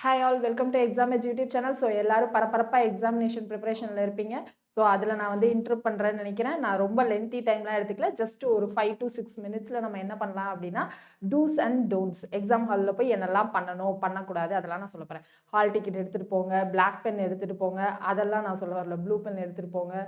Hi all welcome to exam edge YouTube channel. So எல்லாரும் பரபரப்பாக examination ப்ரிப்பரேஷனில் இருப்பீங்க. So அதில் நான் வந்து இன்டர்ப் பண்ணுறேன்னு நினைக்கிறேன். நான் ரொம்ப லென்த்தி டைம்லாம் எடுத்துக்கல. ஜஸ்ட் ஒரு 5 to 6 மினிட்ஸில் நம்ம என்ன பண்ணலாம் அப்படின்னா, டூஸ் அண்ட் டோன்ட்ஸ் எக்ஸாம் ஹாலில் போய் என்னெல்லாம் பண்ணணும் பண்ணக்கூடாது அதெல்லாம் நான் சொல்ல போகிறேன். ஹால் டிக்கெட் எடுத்துகிட்டு போங்க, பிளாக் பென் எடுத்துகிட்டு போங்க, அதெல்லாம் நான் சொல்ல வரல. ப்ளூ பென் எடுத்துகிட்டு போங்க,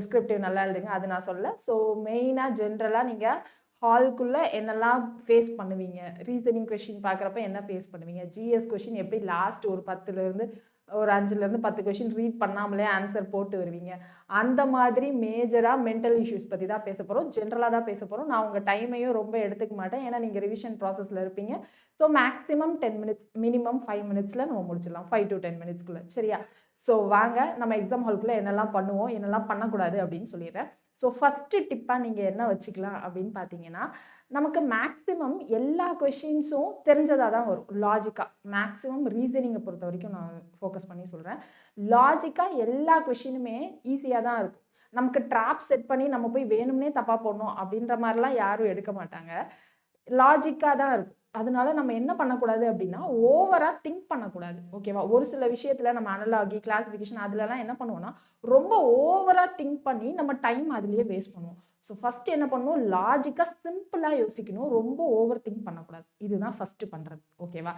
டிஸ்கிரிப்டிவ் நல்லா எழுதுங்க, அது நான் சொல்லல. ஸோ மெயினாக ஜென்ரலாக நீங்கள் ஹாலுக்குள்ள என்னெல்லாம் ஃபேஸ் பண்ணுவீங்க? ரீசனிங் கொஸ்டின் பார்க்குறப்ப என்ன ஃபேஸ் பண்ணுவீங்க? ஜிஎஸ் கொஸ்டின் எப்படி லாஸ்ட் ஒரு 10லேருந்து ஒரு 5லேருந்து 10 கொஸ்டின் ரீட் பண்ணாமலே ஆன்சர் போட்டு வருவீங்க? அந்த மாதிரி மேஜரா மென்டல் இஷ்யூஸ் பத்தி தான் பேச போறோம். ஜென்ரலா தான் பேச போறோம். நான் உங்க டைமையும் ரொம்ப எடுத்துக்க மாட்டேன். ஏன்னா நீங்க ரிவிஷன் ப்ராசஸ்ல இருப்பீங்க. ஸோ மேக்ஸிமம் 10 மினிட்ஸ், மினிமம் 5 மினிட்ஸ்ல நம்ம முடிச்சிடலாம். 5 to 10 மினிட்ஸ்க்குள்ள. சரியா? ஸோ வாங்க நம்ம எக்ஸாம் ஹாலுக்குள்ள என்னெல்லாம் பண்ணுவோம், என்னெல்லாம் பண்ணக்கூடாது அப்படின்னு சொல்லிடுறேன். ஸோ ஃபர்ஸ்ட் டிப்பா நீங்க என்ன வச்சுக்கலாம் அப்படின்னு பார்த்தீங்கன்னா, நமக்கு மேக்ஸிமம் எல்லா கொஸ்டின்ஸும் தெரிஞ்சதா தான் வரும். லாஜிக்கா. மேக்ஸிமம் ரீசனிங்கை பொறுத்த வரைக்கும் நான் ஃபோக்கஸ் பண்ணி சொல்றேன். லாஜிக்கா எல்லா கொஸ்டினுமே ஈஸியா தான் இருக்கும். நமக்கு ட்ராப் செட் பண்ணி நம்ம போய் வேணும்னே தப்பா போடணும் அப்படின்ற மாதிரிலாம் யாரும் எடுக்க மாட்டாங்க. லாஜிக்கா தான் இருக்கும். அதனால நம்ம என்ன பண்ணக்கூடாது அப்படின்னா, ஓவரா திங்க் பண்ணக்கூடாது. ஓகேவா? ஒரு சில விஷயத்துல நம்ம அனலாகி, கிளாசிஃபிகேஷன் அதுலலாம் என்ன பண்ணுவோம்னா, ரொம்ப ஓவரா திங்க் பண்ணி நம்ம டைம் அதிலேயே வேஸ்ட் பண்ணுவோம். ஸோ ஃபர்ஸ்ட் என்ன பண்ணணும், லாஜிக்கா சிம்பிளா யோசிக்கணும். ரொம்ப ஓவர் திங்க் பண்ணக்கூடாது. இதுதான் ஃபர்ஸ்ட் பண்றது. ஓகேவா?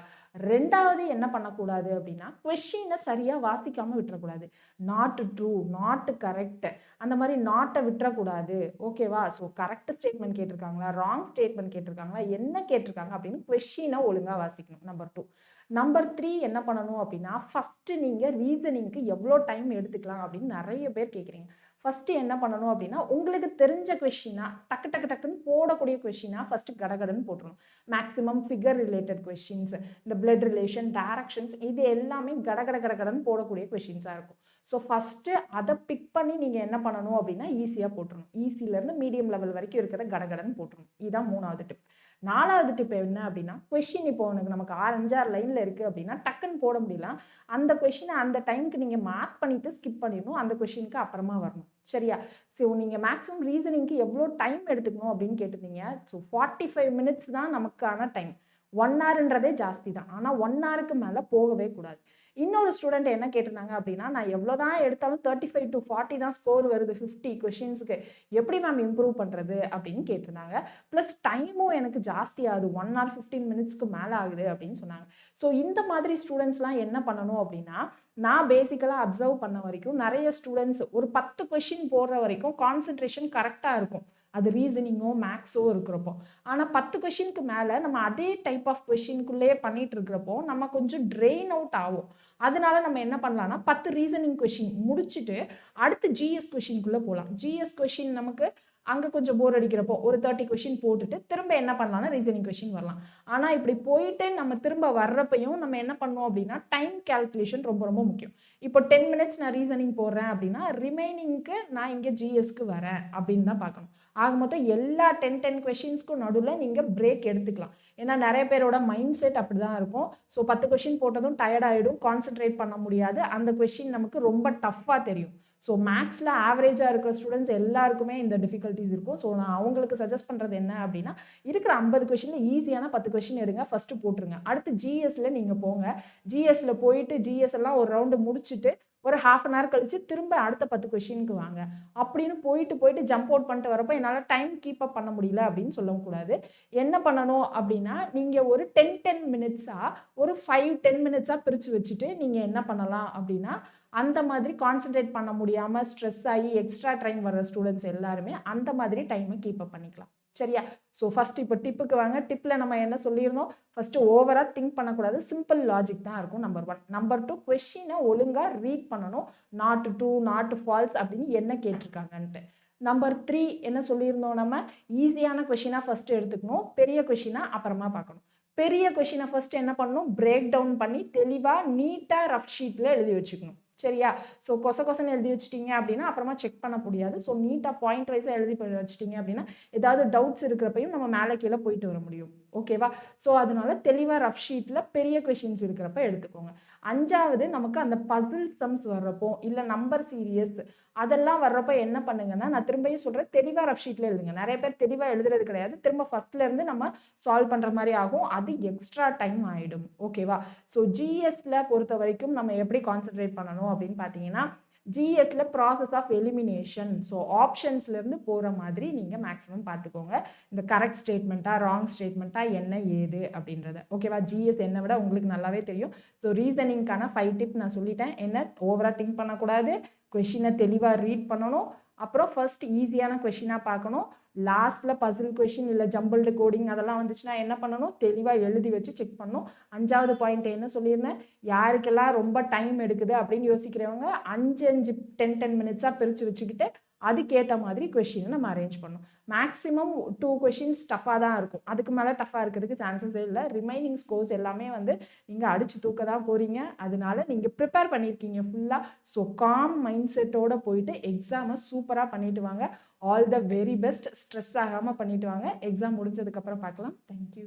2வது என்ன பண்ணக்கூடாது அப்படின்னா, கொஸ்டின சரியா வாசிக்காம விட்டுறக்கூடாது. நாட் ட்ரூ, நாட் கரெக்ட் அந்த மாதிரி நாட்ட விட்டுறக்கூடாது. ஓகேவா? ஸோ கரெக்ட் ஸ்டேட்மெண்ட் கேட்டிருக்காங்களா, ராங் ஸ்டேட்மெண்ட் கேட்டிருக்காங்களா, என்ன கேட்டிருக்காங்க அப்படின்னு கொஸ்டினை ஒழுங்கா வாசிக்கணும். நம்பர் 2. நம்பர் 3 என்ன பண்ணணும் அப்படின்னா, ஃபர்ஸ்ட் நீங்க ரீசனிங்க்கு எவ்வளோ டைம் எடுத்துக்கலாம் அப்படின்னு நிறைய பேர் கேட்குறீங்க. ஃபர்ஸ்ட் என்ன பண்ணணும் அப்படின்னா, உங்களுக்கு தெரிஞ்ச கொஸ்டினா டக்கு டக்கு டக்குன்னு போடக்கூடிய கொஸ்டினா ஃபர்ஸ்ட் கடகடன்னு போட்டுருணும். மேக்ஸிமம் ஃபிகர் ரிலேட்டட் கொஸ்டின்ஸ், இந்த பிளட் ரிலேஷன், டைரக்ஷன்ஸ் இது எல்லாமே கடகட கடகடன்னு போடக்கூடிய கொஸ்டின்ஸா இருக்கும். ஸோ ஃபர்ஸ்ட்டு அதை பிக் பண்ணி நீங்கள் என்ன பண்ணணும் அப்படின்னா, ஈஸியாக போட்டுருணும். ஈஸியிலேருந்து மீடியம் லெவல் வரைக்கும் இருக்கிறத கடகடன்னு போட்டுருணும். இதுதான் 3வது டிப். 4வது டிப் என்ன அப்படின்னா, கொஸ்டின் இப்போ உனக்கு நமக்கு 5, 6 லைனில் இருக்குது அப்படின்னா டக்குன்னு போட முடியல. அந்த கொஸ்டினை அந்த டைமுக்கு நீங்கள் மார்க் பண்ணிவிட்டு ஸ்கிப் பண்ணிடணும். அந்த கொஸ்டினுக்கு அப்புறமா வரணும். சரியா? ஸோ நீங்கள் மேக்ஸிமம் ரீசனிங்க்கு எவ்வளோ டைம் எடுத்துக்கணும் அப்படின்னு கேட்டிருந்தீங்க. ஸோ 45 மினிட்ஸ் தான் நமக்கான டைம். 1 ஹவர்ன்றதே ஜாஸ்தி தான். ஆனால் 1 ஹவருக்கு மேலே போகவே கூடாது. இன்னொரு ஸ்டூடெண்ட் என்ன கேட்டிருந்தாங்க அப்படின்னா, நான் எவ்வளோ தான் எடுத்தாலும் 35 to 40 தான் ஸ்கோர் வருது 50 கொஸ்டின்ஸ்க்கு. எப்படி மேம் இம்ப்ரூவ் பண்ணுறது அப்படின்னு கேட்டிருந்தாங்க. ப்ளஸ் டைமும் எனக்கு ஜாஸ்தி ஆகுது. 1 ஹவர் 15 மினிட்ஸ்க்கு மேலே ஆகுது அப்படின்னு சொன்னாங்க. ஸோ இந்த மாதிரி ஸ்டூடெண்ட்ஸ்லாம் என்ன பண்ணணும் அப்படின்னா, நான் பேசிக்கலாக அப்சர்வ் பண்ண வரைக்கும் நிறைய ஸ்டூடெண்ட்ஸ் ஒரு 10 கொஸ்டின் போடுற வரைக்கும் கான்சென்ட்ரேஷன் கரெக்டாக இருக்கும். அது ரீசனிங்கோ மேக்ஸோ இருக்கிறப்போ. ஆனால் 10 கொஸ்டினுக்கு மேலே நம்ம அதே டைப் ஆஃப் கொஸ்டின்குள்ளேயே பண்ணிட்டு இருக்கிறப்போ நம்ம கொஞ்சம் ட்ரெயின் அவுட் ஆகும். அதனால நம்ம என்ன பண்ணலாம்னா 10 ரீசனிங் கொஸ்டின் முடிச்சுட்டு அடுத்து ஜிஎஸ் கொஸ்டின்குள்ளே போகலாம். ஜிஎஸ் கொஸ்டின் நமக்கு அங்கே கொஞ்சம் போர் அடிக்கிறப்போ ஒரு 30 கொஸ்டின் போட்டுட்டு திரும்ப என்ன பண்ணலாம்னா ரீசனிங் கொஸ்டின் வரலாம். ஆனால் இப்படி போயிட்டு நம்ம திரும்ப வர்றப்பையும் நம்ம என்ன பண்ணோம் அப்படின்னா டைம் கால்குலேஷன் ரொம்ப ரொம்ப முக்கியம். இப்போ 10 மினிட்ஸ் நான் ரீசனிங் போடுறேன் அப்படின்னா ரிமைனிங்க்கு நான் இங்கே ஜிஎஸ்க்கு வரேன் அப்படின்னு தான் பார்க்கணும். ஆக மொத்தம் எல்லா 10 கொஸ்டின்ஸ்க்கும் நடுவில் நீங்கள் பிரேக் எடுத்துக்கலாம். ஏன்னா நிறைய பேரோட மைண்ட் செட் அப்படி தான் இருக்கும். ஸோ 10 கொஸ்டின் போட்டதும் டயர்ட் ஆகிடும், கான்சென்ட்ரேட் பண்ண முடியாது, அந்த கொஸ்டின் நமக்கு ரொம்ப டஃப்பாக தெரியும். ஸோ மேக்ஸில் ஆவரேஜாக இருக்கிற ஸ்டூடெண்ட்ஸ் எல்லாருக்குமே இந்த டிஃபிகல்ட்டிஸ் இருக்கும். ஸோ நான் அவங்களுக்கு சஜஸ்ட் பண்ணுறது என்ன அப்படின்னா, இருக்கிற 50 கொஸ்டினில் ஈஸியான 10 கொஸ்டின் எடுங்க, ஃபஸ்ட்டு போட்டுருங்க. அடுத்து ஜிஎஸ்ல நீங்கள் போங்க. ஜிஎஸ்ல போயிட்டு ஜிஎஸ் எல்லாம் ஒரு ரவுண்டு முடிச்சுட்டு ஒரு ½ அன் ஹவர் கழிச்சு திரும்ப அடுத்த 10 கொஸ்டினுக்கு வாங்க. அப்படின்னு போயிட்டு ஜம்ப் அவுட் பண்ணிட்டு வரப்போ என்னால் டைம் கீப் அப் பண்ண முடியல அப்படின்னு சொல்லக்கூடாது. என்ன பண்ணணும் அப்படின்னா, நீங்கள் ஒரு 10 மினிட்ஸாக ஒரு 5, 10 மினிட்ஸாக பிரித்து வச்சுட்டு நீங்கள் என்ன பண்ணலாம் அப்படின்னா, அந்த மாதிரி கான்சென்ட்ரேட் பண்ண முடியாமல் ஸ்ட்ரெஸ் ஆகி எக்ஸ்ட்ரா டைம் வர்ற ஸ்டூடெண்ட்ஸ் எல்லாருமே அந்த மாதிரி டைமை கீப் அப் பண்ணிக்கலாம். சரியா? ஸோ ஃபர்ஸ்ட் இப்போ டிப்புக்கு வாங்க. டிப்பில் நம்ம என்ன சொல்லியிருந்தோம், ஃபர்ஸ்ட் ஓவராக திங்க் பண்ணக்கூடாது, சிம்பிள் லாஜிக் தான் இருக்கும். நம்பர் 1. நம்பர் 2, கொஸ்டினை ஒழுங்காக ரீட் பண்ணணும். நாட் ட்ரூ, நாட் ஃபால்ஸ் அப்படின்னு என்ன கேட்டிருக்காங்கன்ட்டு. நம்பர் 3 என்ன சொல்லியிருந்தோம், நம்ம ஈஸியான கொஸ்டினாக ஃபர்ஸ்ட் எடுத்துக்கணும், பெரிய கொஸ்டினா அப்புறமா பார்க்கணும். பெரிய கொஸ்டினை ஃபர்ஸ்ட் என்ன பண்ணணும், பிரேக் டவுன் பண்ணி தெளிவாக நீட்டாக ரஃப் ஷீட்டில் எழுதி வச்சுக்கணும். சரியா? ஸோ கொசன்னு எழுதி வச்சிட்டீங்க அப்படின்னா அப்புறமா செக் பண்ண முடியாது. ஸோ நீட்டாக பாயிண்ட் வைஸாக எழுதி வச்சிட்டீங்க அப்படின்னா ஏதாவது டவுட்ஸ் இருக்கிறப்பையும் நம்ம மேலே கீழே போயிட்டு வர முடியும். ஓகேவா? ஸோ அதனால தெளிவா ரஃப் ஷீட்ல பெரிய கொஸ்டின்ஸ் இருக்கிறப்ப எடுத்துக்கோங்க. 5வது நமக்கு அந்த பசில் சம்ஸ் வர்றப்போ, இல்ல நம்பர் சீரியஸ் அதெல்லாம் வர்றப்ப என்ன பண்ணுங்கன்னா, நான் திரும்பியும் சொல்றேன் தெளிவா ரஃப் ஷீட்ல எழுதுங்க. நெறைய பேர் தெளிவா எழுதுறது கிடையாது. திரும்ப ஃபர்ஸ்ட்ல இருந்து நம்ம சால்வ் பண்ற மாரி ஆகும். அது எக்ஸ்ட்ரா டைம் ஆயிடும். ஓகேவா? ஸோ ஜிஎஸ்ல பொறுத்தவரைக்கும் நம்ம எப்படி கான்சன்ட்ரேட் பண்ணணும் அப்படின்னு பார்த்தீங்கன்னா, ஜிஎஸ்ல ப்ராசஸ் ஆஃப் எலிமினேஷன். ஸோ ஆப்ஷன்ஸ்ல இருந்து போற மாதிரி நீங்க மேக்ஸிமம் பார்த்துக்கோங்க. இந்த கரெக்ட் ஸ்டேட்மெண்ட்டா, ராங் ஸ்டேட்மெண்ட்டா என்ன ஏது அப்படின்றத. ஓகேவா? ஜிஎஸ் என்ன விட உங்களுக்கு நல்லாவே தெரியும். ஸோ ரீசனிங்க்கான 5 டிப் நான் சொல்லிட்டேன். என்ன ஓவரா திங்க் பண்ணக்கூடாது. கொஸ்டினை தெளிவா ரீட் பண்ணணும். அப்புறம் ஃபர்ஸ்ட் ஈஸியான கொஸ்டினா பார்க்கணும். லாஸ்ட்ல பசில் கொஸ்டின் இல்ல ஜம்பிள்டு கோடிங் அதெல்லாம் வந்துச்சுன்னா என்ன பண்ணணும்? தெளிவா எழுதி வச்சு செக் பண்ணணும். 5வது பாயிண்ட் என்ன சொல்லியிருந்தேன்? யாருக்கெல்லாம் ரொம்ப டைம் எடுக்குது அப்படின்னு யோசிக்கிறவங்க 5 10 மினிட்ஸா பிரிச்சு வச்சுக்கிட்டு அதுக்கேத்த மாதிரி கொஸ்டினை நம்ம அரேஞ்ச் பண்ணணும். மேக்ஸிமம் 2 கொஸ்டின்ஸ் டஃபா தான் இருக்கும். அதுக்கு மேல டஃபா இருக்கிறதுக்கு சான்சஸே இல்ல. ரிமைனிங் ஸ்கோர்ஸ் எல்லாமே வந்து நீங்க அடிச்சு தூக்க தான் போறீங்க. அதனால நீங்க ப்ரிப்பேர் பண்ணியிருக்கீங்க ஃபுல்லா. ஸோ காம் மைண்ட் செட்டோட போயிட்டு எக்ஸாம சூப்பரா பண்ணிட்டு வாங்க. All the very best. Stress ஆகாம பண்ணிட்டு வாங்க. எக்ஸாம் முடிஞ்சதுக்கு அப்புறம் பார்க்கலாம். Thank you.